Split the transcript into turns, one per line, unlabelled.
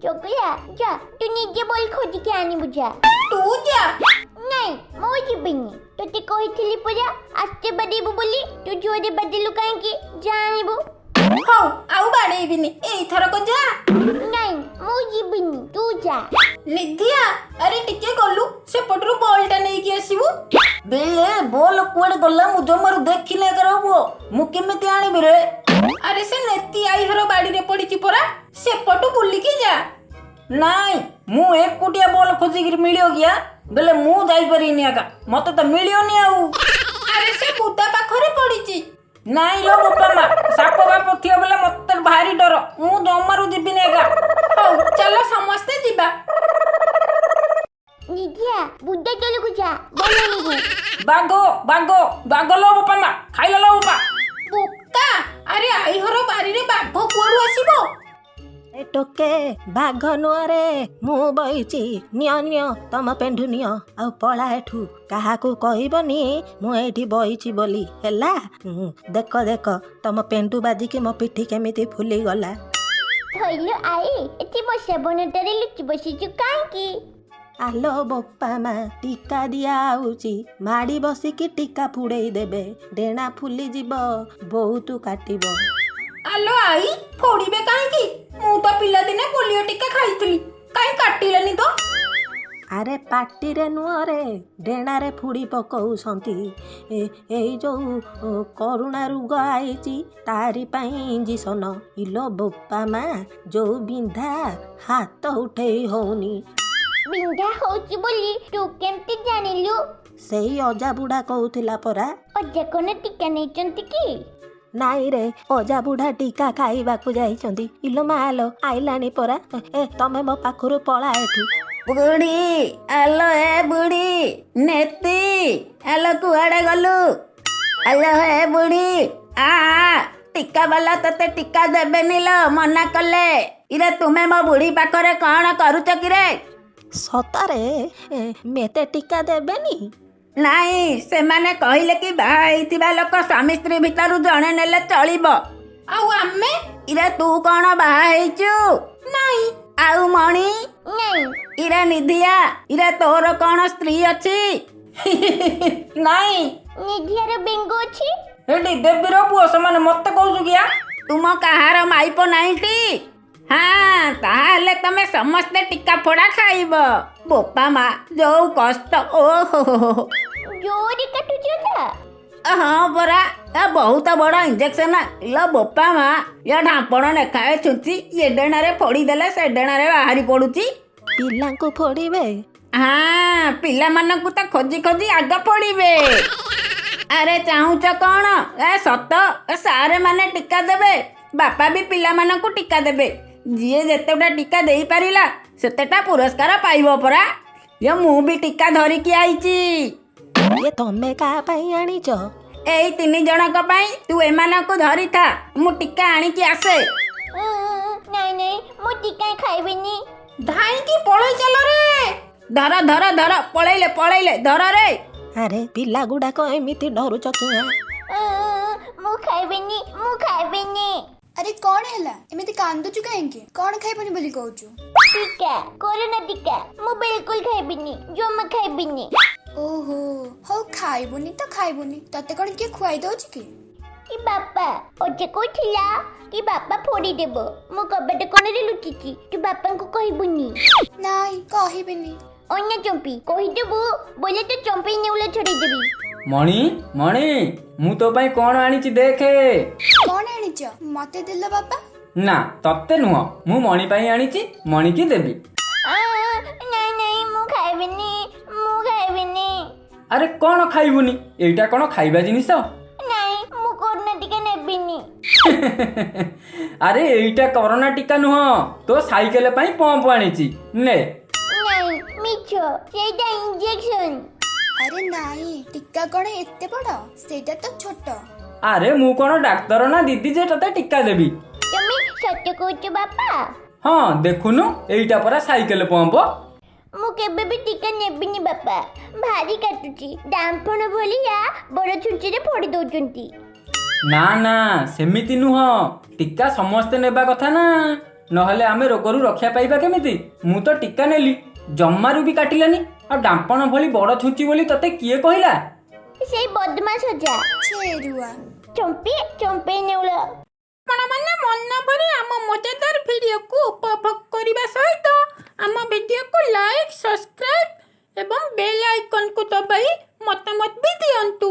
चोकला जा तू निजे बोल खोज के आनी बुझा
तू जा
नहीं मो जीवनी तोते कहिथिली परा आस्ते बडेबो बोली तू जोरे बडेलु काहेकि जानिबो
हौ आउ बाड़ेबिनी एई थरक जा
नहीं मो जीवनी तू जा
निधिया अरे टिके गलु से पटरू बॉलटा नै कि आसीबु बेले बॉल कुआडे गल्ला मु जमर देखिले करबो मु केमिति आनिबि रे अरे से नेती आई हरो बाड़ी रे पडिची परा से पटू बुल्ली की जा नाई मु एक कुटिया बॉल खोजी गिर मिलियो गया बेले मु जाई परिनी आका मते त मिलियो नि आउ अरे से बुदा पाखरे पडिची नाई लो बापा मा साप बाप थियो बेले मते भारी डर मु जमारु दिबिनी आका हौ चलो समस्त जिबा
निधिया बुद्धा चलो कुजा बोलनी
बागो बागो बागो लो बापा मा खाइलो लो बापा बुक्का अरे आई हरो बारी रे बाघ कुआडू आसीबो
ए टोके बाघ नुआरे मु बइची निय तम पेंढु निय आ पळा एठू काहाकू कहबनी मु एठी बइची बोली हैला देख देख तम पेंढु बाजी के मो पिठी केमिति फुली गला
होइलो आई एती बसे बनटारे लुचि बसिचु काहेकि
आलो बोपा मा टीका दिया आउची माड़ी बसिकी टीका फुड़ेई देबे डेणा फुली जीव बहुत काटिबो
आलो आई फोड़ीबे काहेकि मु तो पिला दिने पोलियो टीका खाइतली काई काटिलेनी तो
अरे पाटी रे नुअरे डेणा रे फुड़ी पकौसंती एई जो करुणा रोग आईची तारी पई इंजेक्शन इलो बोपा मा जो बिंधा हाथ उठेई होनी
बिंधा होची बोली तू केमती जानिलु
सेई अजा बुढ़ा कहूथिला परा
अजा कोन टीका नै चंती की
नाई रे अजा बुढ़ा टीका खाइबाकू जाइछंती इलो मालो आइलानी परा ए तमे मो पाखरु पळा एठू
बुढ़ी आलो ए बुढ़ी नेती आलो कुआडे गलु आलो ए बुढ़ी आ टीका वाला तते टीका देबेनी लो मना कले इरे तुमे मो बुढ़ी पाखरे कोन करूच कि रे
सतारे मेते टीका देबेनी
नाई से माने कहिले कि बाईथिबा लोक स्वामी स्त्री भितरु जणे नेले चलिबो आउ आमे इरे तू कोन बाहा हेइचु नाई आउ मणि
नहीं
इरे निधिया इरे तोर कोन स्त्री अछि नाई
निधियार बेंगो अछि
एडी देवीर पुओ समान मते कहू किया तुम कहार माइपो नाइटी हाँ ताहले तमे समस्ते टीका फोड़ा खाइब बोपा मा जो कष्ट ओहो
जोरी कटुचो था
हाँ परा या बहुत बड़ा इंजेक्शन लो बोपा मा या ढांपण ने खाए छुची ये डेना रे फोड़ी देले से डेना रे बाहरी पडुची
पिलांको फोड़ीबे
हाँ पिला मानकु त खोजी खोजी आग फोड़ीबे अरे चाहूच कौन ए सत सारे माने टीका देबे बापा भी पिला मानकु टीका देबे जीए जेतेटा टीका देई पारिला सेतेटा पुरस्कार पाइबो परा ये मु भी टीका धरी की आईची
ये तमे का पई आनीच
एई 3 जनक पई तू एमानकु धरी था मु टीका आनी की आसे
नहीं नहीं मो टीका खाइबेनी
धाई की पळई चलो रे धर धर धर पळैले धर रे
अरे पिला गुडाक एमिति डरुच किया
मु खाइबेनी
अरे कौन हैला एमिति कांदुचु काहेंके कौन खाइबनी बोली कहउचु
टीका कोरोना टीका मु बिल्कुल खाइबेनी जम्मा खाइबेनी
ओहो हो खाइबनी तो खाइबनी तते कौन के खुआई दउची
कि बापा ओजे कोठिला कि बापा फोड़ी देबो मु कबट कोन रे लुचिची तू बापा को कहबुनी
नाई कहिबेनी
ओन्या चंपी कहि देबो बोले तो चंपी नेउला छोड़ी देबी
मणि मणि मु तो भाई कौन आनी देखे
कौन आनिच मते दिल्ला बापा
ना तत्ते नुह मु मणि पाई आनी मणि की देबी
नहीं नहीं मु खाइबेनी
अरे कौन खाइबुनी एटा कौन खाइबा जिनिस
नहीं मु कोरोना टीका नेबिनी
अरे एटा कोरोना टीका नुह तो साइकेल पाई पंप आनी ने
नहीं मिछो सेटा इंजेक्शन
अरे नाई टीका कौन एते बड़ सेटा तो छोट
अरे मु कौन डाक्तर ना दीदी जे तते टीका देबी
तुम सत्य कहूच बापा
हाँ देखुनु एटा परा साइकेल पंप
मु केबे भी टीका नेबिनी बापा भारी काटुची डांफण भलिया बड़ छुंची रे फोड़ी दउचंती
ନା ନା ସେମିତି ନୁହଁ, ଟୀକା ସମସ୍ତେ ନେବା କଥା ନା, ନହେଲେ ଆମେ ରୋଗରୁ ରକ୍ଷା ପାଇବା କେମିତି? ମୁଁ ତ ଟୀକା ନେଲି, ଜମାରୁ ବି କାଟିଲାନି। ଆଉ ଡାମ୍ପଣ ଭଳି ବଡ଼ ଛୁଞ୍ଚି ବୋଲି ତତେ କିଏ କହିଲା?
ସେଇ ବଦମାସ ଯା
ଛେରୁଆ।
ଚମ୍ପେଇ ନେଉଳ।
ଆପଣମାନେ ମନ ଭରି ଆମ ମଜାଦାର ଭିଡ଼ିଓକୁ ଉପଭୋଗ କରିବା ସହିତ ଆମ ଭିଡ଼ିଓକୁ ଲାଇକ୍, ସବସ୍କ୍ରାଇବ୍ ଏବଂ ବେଲ୍ ଆଇକନ୍କୁ ଦବାଇ ମତାମତ ବି ଦିଅନ୍ତୁ।